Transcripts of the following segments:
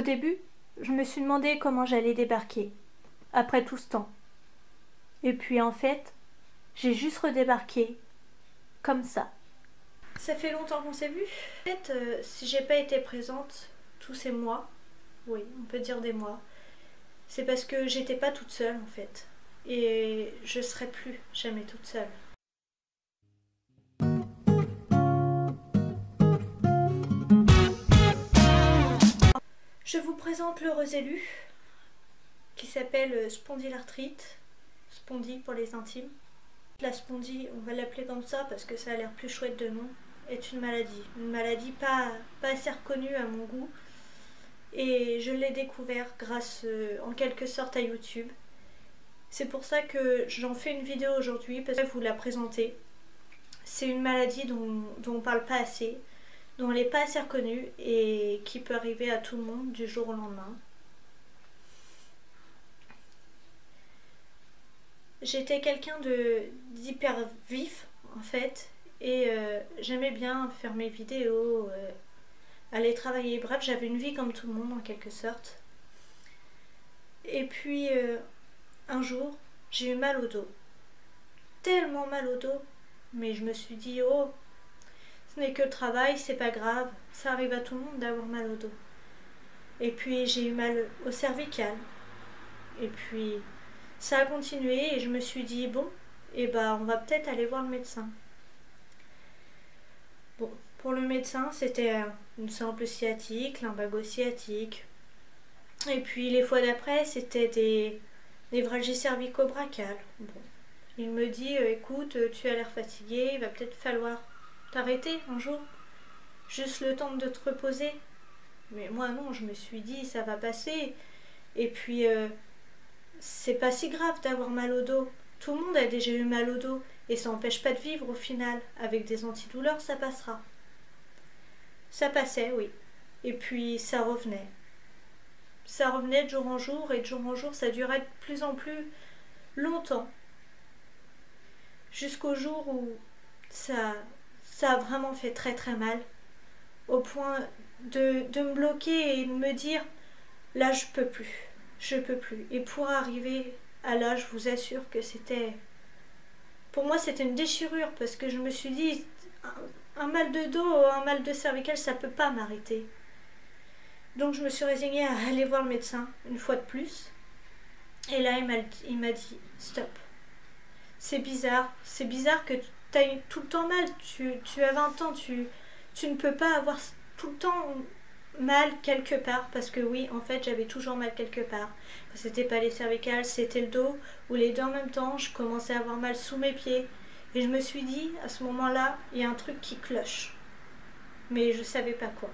Au début, je me suis demandé comment j'allais débarquer, après tout ce temps. Et puis en fait, j'ai juste redébarqué, comme ça. Ça fait longtemps qu'on s'est vu. En fait, si j'ai pas été présente tous ces mois, oui, on peut dire des mois, c'est parce que j'étais pas toute seule en fait. Et je serai plus jamais toute seule. Je vous présente l'heureux élu, qui s'appelle spondylarthrite, spondy pour les intimes. La spondie, on va l'appeler comme ça parce que ça a l'air plus chouette de nom, est une maladie pas assez reconnue à mon goût. Et je l'ai découvert grâce en quelque sorte à YouTube. C'est pour ça que j'en fais une vidéo aujourd'hui, parce que je vais vous la présenter. C'est une maladie dont on ne parle pas assez, dont elle n'est pas assez reconnue et qui peut arriver à tout le monde du jour au lendemain. J'étais quelqu'un d'hyper vif en fait, et j'aimais bien faire mes vidéos, aller travailler. Bref, j'avais une vie comme tout le monde en quelque sorte. Et puis un jour, j'ai eu mal au dos. Tellement mal au dos. Mais je me suis dit, oh, ce n'est que le travail, c'est pas grave. Ça arrive à tout le monde d'avoir mal au dos. Et puis j'ai eu mal au cervical. Et puis ça a continué et je me suis dit, bon, et ben on va peut-être aller voir le médecin. Bon, pour le médecin, c'était une simple sciatique, lumbago sciatique. Et puis les fois d'après, c'était des névralgies cervico-brachales. Bon. Il me dit, écoute, tu as l'air fatigué, il va peut-être falloir t'arrêter un jour. Juste le temps de te reposer. Mais moi non, je me suis dit, ça va passer. Et puis, c'est pas si grave d'avoir mal au dos. Tout le monde a déjà eu mal au dos. Et ça n'empêche pas de vivre au final. Avec des antidouleurs, ça passera. Ça passait, oui. Et puis, ça revenait. Ça revenait de jour en jour. Et de jour en jour, ça durait de plus en plus longtemps. Jusqu'au jour où ça a vraiment fait très très mal. Au point de me bloquer et de me dire, là je peux plus. Je peux plus. Et pour arriver à là, je vous assure que c'était... Pour moi, c'était une déchirure parce que je me suis dit, un mal de dos, un mal de cervical, ça peut pas m'arrêter. Donc je me suis résignée à aller voir le médecin une fois de plus. Et là, il m'a dit, stop. C'est bizarre que tu as eu tout le temps mal. Tu as 20 ans, tu ne peux pas avoir tout le temps mal quelque part, parce que oui, en fait, j'avais toujours mal quelque part. C'était pas les cervicales, c'était le dos, ou les deux en même temps. Je commençais à avoir mal sous mes pieds. Et je me suis dit, à ce moment-là, il y a un truc qui cloche. Mais je savais pas quoi.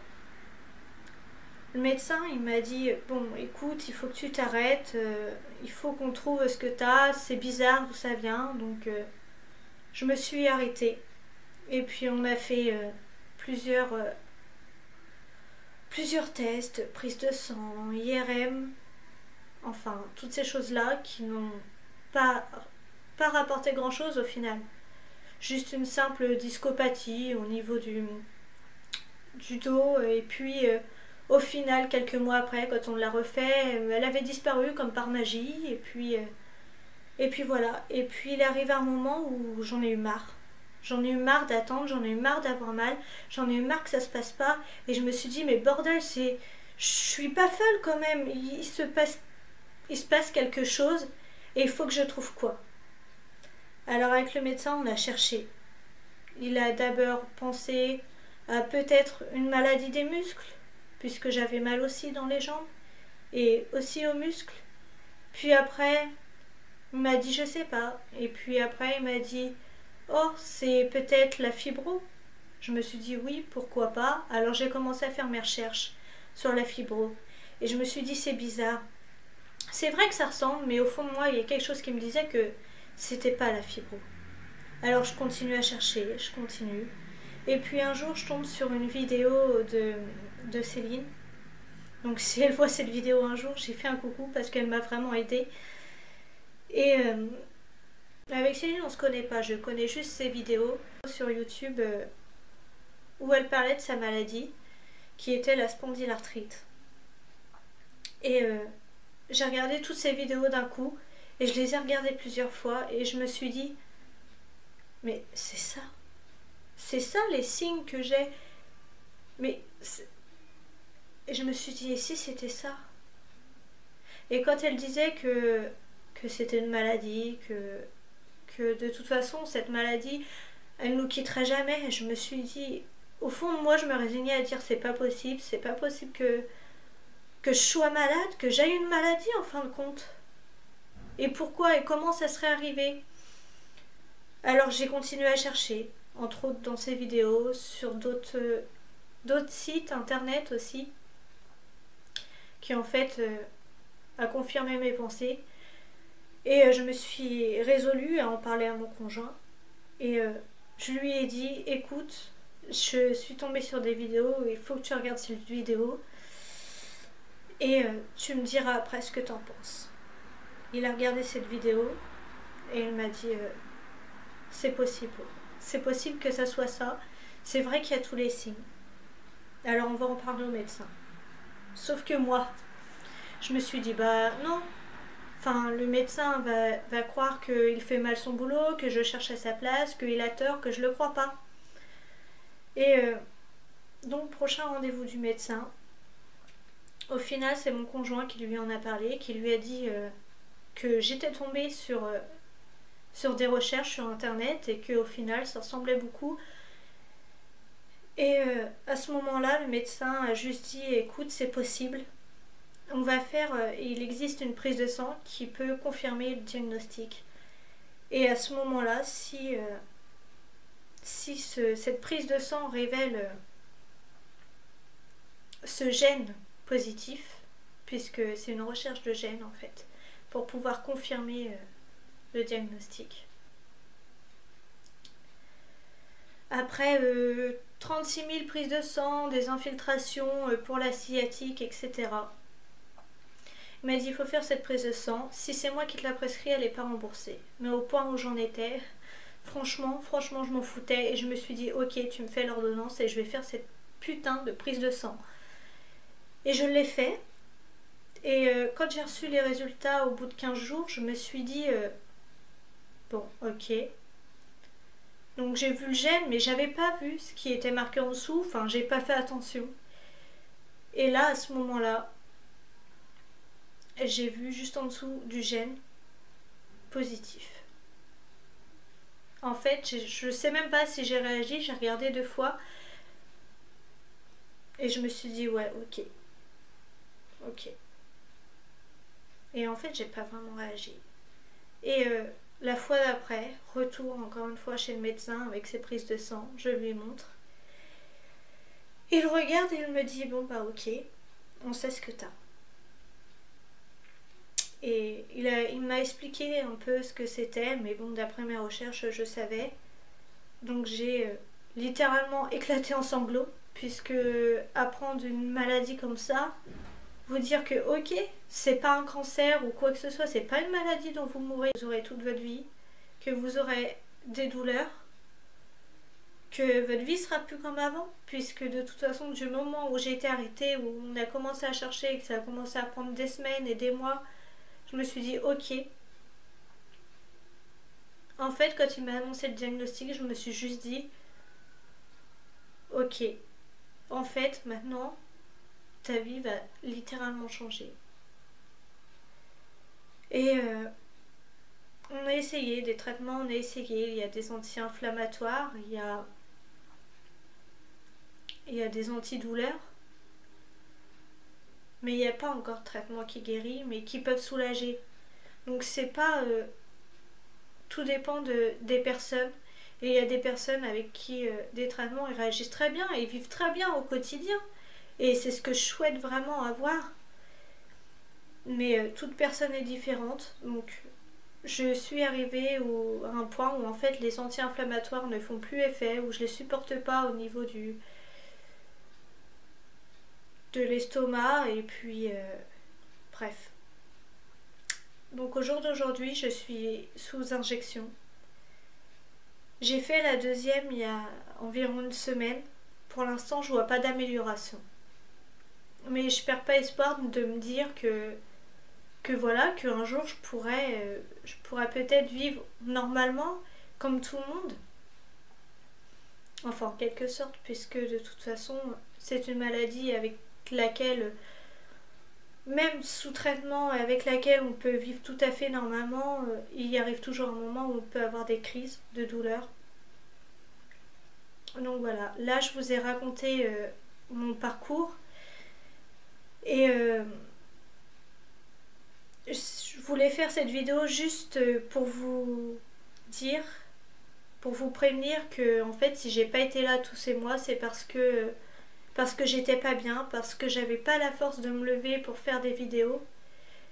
Le médecin, il m'a dit, bon, écoute, il faut que tu t'arrêtes, il faut qu'on trouve ce que t'as, c'est bizarre d'où ça vient. Donc, je me suis arrêtée. Et puis, on a fait plusieurs tests, prise de sang, IRM, enfin, toutes ces choses-là qui n'ont pas rapporté grand-chose au final. Juste une simple discopathie au niveau du dos, et puis au final, quelques mois après, quand on l'a refait, elle avait disparu comme par magie, et puis voilà. Et puis il arrive un moment où j'en ai eu marre. J'en ai eu marre d'attendre, j'en ai eu marre d'avoir mal, j'en ai eu marre que ça se passe pas, et je me suis dit, mais bordel, je suis pas folle quand même, il se passe quelque chose, et il faut que je trouve quoi. Alors avec le médecin, on a cherché. Il a d'abord pensé à peut-être une maladie des muscles, puisque j'avais mal aussi dans les jambes, et aussi aux muscles. Puis après, il m'a dit je sais pas, et puis après il m'a dit oh, c'est peut-être la fibro. Je me suis dit oui, pourquoi pas. Alors j'ai commencé à faire mes recherches sur la fibro, et je me suis dit c'est bizarre. C'est vrai que ça ressemble, mais au fond de moi il y a quelque chose qui me disait que c'était pas la fibro. Alors je continue à chercher, je continue. Et puis un jour je tombe sur une vidéo de Céline. Donc si elle voit cette vidéo un jour, j'ai fait un coucou parce qu'elle m'a vraiment aidée. Et avec Céline on se connaît pas, je connais juste ses vidéos sur YouTube où elle parlait de sa maladie qui était la spondylarthrite. Et j'ai regardé toutes ces vidéos d'un coup et je les ai regardées plusieurs fois et je me suis dit, mais c'est ça les signes que j'ai. Mais et je me suis dit, et si c'était ça? Et quand elle disait que c'était une maladie, que de toute façon cette maladie elle nous quitterait jamais, je me suis dit, au fond moi je me résignais à dire c'est pas possible que je sois malade, que j'aie une maladie en fin de compte. Et pourquoi et comment ça serait arrivé? Alors j'ai continué à chercher, entre autres dans ces vidéos, sur d'autres sites internet aussi, qui en fait a confirmé mes pensées. Et je me suis résolue à en parler à mon conjoint. Et je lui ai dit, écoute, je suis tombée sur des vidéos, il faut que tu regardes ces vidéos et tu me diras après ce que t'en penses. Il a regardé cette vidéo et il m'a dit, c'est possible. C'est possible que ça soit ça. C'est vrai qu'il y a tous les signes. Alors on va en parler au médecin. Sauf que moi, je me suis dit, bah non. Enfin, le médecin va croire qu'il fait mal son boulot, que je cherche à sa place, qu'il a tort, que je le crois pas. Et donc, prochain rendez-vous du médecin. Au final, c'est mon conjoint qui lui en a parlé, qui lui a dit que j'étais tombée sur des recherches sur internet et qu'au final, ça ressemblait beaucoup. Et à ce moment-là, le médecin a juste dit, écoute, c'est possible. On va faire, il existe une prise de sang qui peut confirmer le diagnostic. Et à ce moment-là, si cette prise de sang révèle ce gène positif, puisque c'est une recherche de gène en fait, pour pouvoir confirmer le diagnostic. Après 36 000 prises de sang, des infiltrations pour la sciatique, etc. Il m'a dit, il faut faire cette prise de sang. Si c'est moi qui te la prescris, elle n'est pas remboursée. Mais au point où j'en étais, franchement, je m'en foutais. Et je me suis dit, ok, tu me fais l'ordonnance et je vais faire cette putain de prise de sang. Et je l'ai fait. Et quand j'ai reçu les résultats au bout de 15 jours, je me suis dit, bon, ok. Donc j'ai vu le gène, mais j'avais pas vu ce qui était marqué en dessous. Enfin, j'ai pas fait attention. Et là, à ce moment-là, j'ai vu juste en dessous du gène positif. En fait, je sais même pas si j'ai réagi, j'ai regardé 2 fois et je me suis dit ouais, ok. Et en fait, j'ai pas vraiment réagi. Et la fois d'après, retour encore une fois chez le médecin avec ses prises de sang, je lui montre. Il regarde et il me dit bon bah ok, on sait ce que t'as. Et il m'a expliqué un peu ce que c'était, mais bon, d'après mes recherches, je savais. Donc j'ai littéralement éclaté en sanglots, puisque apprendre une maladie comme ça, vous dire que ok, c'est pas un cancer ou quoi que ce soit, c'est pas une maladie dont vous mourrez, vous aurez toute votre vie, que vous aurez des douleurs, que votre vie sera plus comme avant, puisque de toute façon, du moment où j'ai été arrêtée, où on a commencé à chercher et que ça a commencé à prendre des semaines et des mois, je me suis dit ok. En fait, quand il m'a annoncé le diagnostic, je me suis juste dit ok, en fait, maintenant, ta vie va littéralement changer. Et on a essayé des traitements, on a essayé, il y a des anti-inflammatoires, il y a des antidouleurs, mais il n'y a pas encore de traitement qui guérit, mais qui peuvent soulager. Donc c'est pas... tout dépend des personnes. Et il y a des personnes avec qui des traitements ils réagissent très bien et ils vivent très bien au quotidien. Et c'est ce que je souhaite vraiment avoir. Mais toute personne est différente. Donc je suis arrivée à un point où en fait les anti-inflammatoires ne font plus effet, où je les supporte pas au niveau de l'estomac. Et puis bref. Donc au jour d'aujourd'hui, je suis sous injection. J'ai fait la deuxième il y a environ une semaine. Pour l'instant, je vois pas d'amélioration. mais je perds pas espoir de me dire que voilà, qu'un jour je pourrais peut-être vivre normalement comme tout le monde. Enfin, en quelque sorte, puisque de toute façon, c'est une maladie avec laquelle, même sous traitement, avec laquelle on peut vivre tout à fait normalement, il y arrive toujours un moment où on peut avoir des crises de douleur. Donc voilà, là je vous ai raconté mon parcours et je voulais faire cette vidéo juste pour vous dire, pour vous prévenir que en fait si j'ai pas été là tous ces mois, c'est parce que j'étais pas bien, parce que j'avais pas la force de me lever pour faire des vidéos.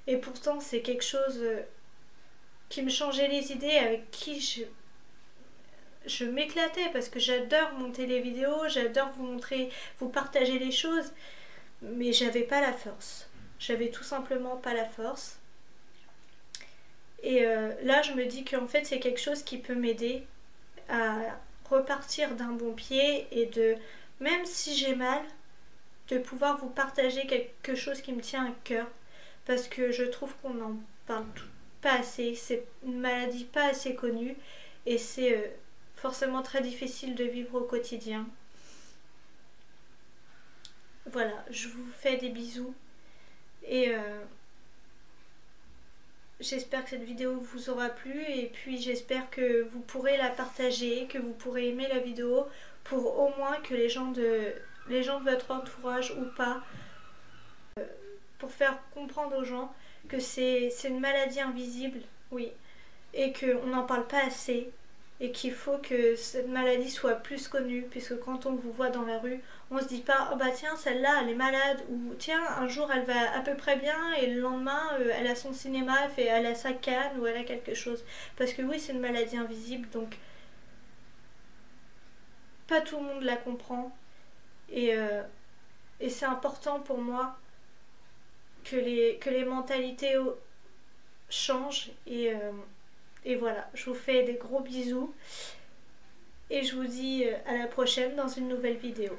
Et pourtant c'est quelque chose qui me changeait les idées, avec qui je m'éclatais parce que j'adore monter les vidéos, j'adore vous montrer, vous partager les choses, mais j'avais pas la force. J'avais tout simplement pas la force. Et là, je me dis qu'en fait, c'est quelque chose qui peut m'aider à repartir d'un bon pied et de, même si j'ai mal, de pouvoir vous partager quelque chose qui me tient à cœur. Parce que je trouve qu'on n'en parle pas assez. C'est une maladie pas assez connue et c'est forcément très difficile de vivre au quotidien. Voilà, je vous fais des bisous et j'espère que cette vidéo vous aura plu et puis j'espère que vous pourrez la partager, que vous pourrez aimer la vidéo pour au moins que les gens de votre entourage ou pas, pour faire comprendre aux gens que c'est une maladie invisible, oui, et qu'on n'en parle pas assez et qu'il faut que cette maladie soit plus connue, puisque quand on vous voit dans la rue, on se dit pas oh bah tiens celle-là elle est malade, ou tiens un jour elle va à peu près bien et le lendemain elle a son cinéma, elle a sa canne ou elle a quelque chose, parce que oui c'est une maladie invisible, donc pas tout le monde la comprend et c'est important pour moi que les mentalités changent et voilà, je vous fais des gros bisous et je vous dis à la prochaine dans une nouvelle vidéo.